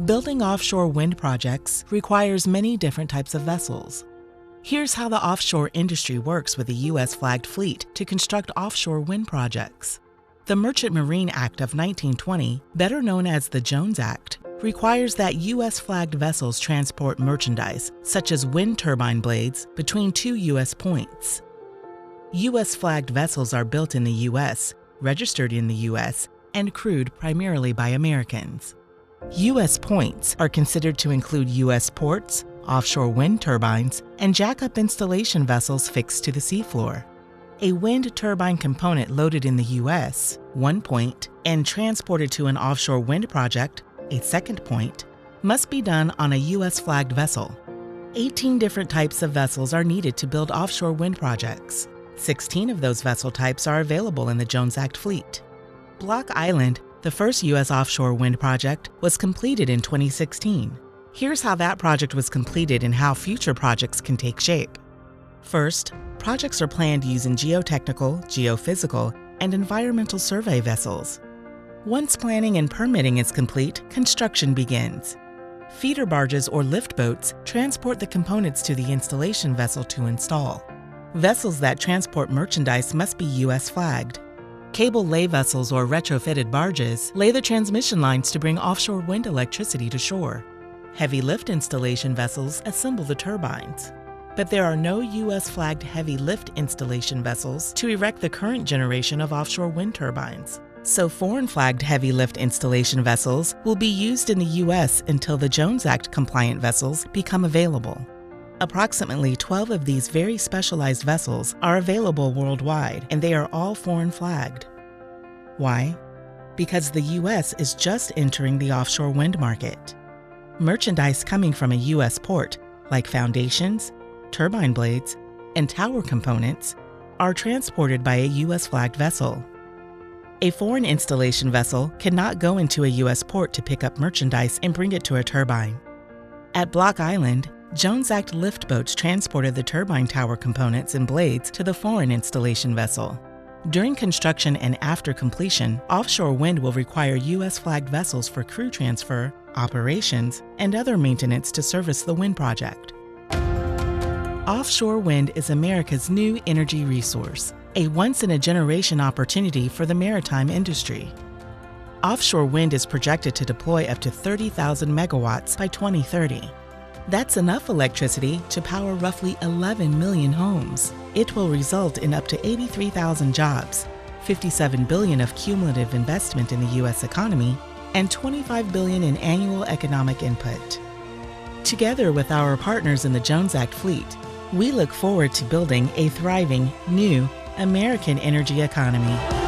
Building offshore wind projects requires many different types of vessels. Here's how the offshore industry works with a U.S.-flagged fleet to construct offshore wind projects. The Merchant Marine Act of 1920, better known as the Jones Act, requires that U.S.-flagged vessels transport merchandise, such as wind turbine blades, between two U.S. points. U.S.-flagged vessels are built in the U.S., registered in the U.S., and crewed primarily by Americans. U.S. points are considered to include U.S. ports, offshore wind turbines, and jack-up installation vessels fixed to the seafloor. A wind turbine component loaded in the U.S., one point, and transported to an offshore wind project, a second point, must be done on a U.S.-flagged vessel. 18 different types of vessels are needed to build offshore wind projects. 16 of those vessel types are available in the Jones Act fleet. Block Island, the first U.S. offshore wind project, was completed in 2016. Here's how that project was completed and how future projects can take shape. First, projects are planned using geotechnical, geophysical, and environmental survey vessels. Once planning and permitting is complete, construction begins. Feeder barges or lift boats transport the components to the installation vessel to install. Vessels that transport merchandise must be U.S. flagged. Cable lay vessels or retrofitted barges lay the transmission lines to bring offshore wind electricity to shore. Heavy lift installation vessels assemble the turbines. But there are no U.S.-flagged heavy lift installation vessels to erect the current generation of offshore wind turbines. So foreign-flagged heavy lift installation vessels will be used in the U.S. until the Jones Act compliant vessels become available. Approximately 12 of these very specialized vessels are available worldwide, and they are all foreign-flagged. Why? Because the U.S. is just entering the offshore wind market. Merchandise coming from a U.S. port, like foundations, turbine blades, and tower components, are transported by a U.S.-flagged vessel. A foreign installation vessel cannot go into a U.S. port to pick up merchandise and bring it to a turbine. At Block Island, Jones Act lift boats transported the turbine tower components and blades to the foreign installation vessel. During construction and after completion, offshore wind will require U.S.-flagged vessels for crew transfer, operations, and other maintenance to service the wind project. Offshore wind is America's new energy resource, a once-in-a-generation opportunity for the maritime industry. Offshore wind is projected to deploy up to 30,000 megawatts by 2030. That's enough electricity to power roughly 11 million homes. It will result in up to 83,000 jobs, $57 billion of cumulative investment in the U.S. economy, and $25 billion in annual economic input. Together with our partners in the Jones Act fleet, we look forward to building a thriving, new American energy economy.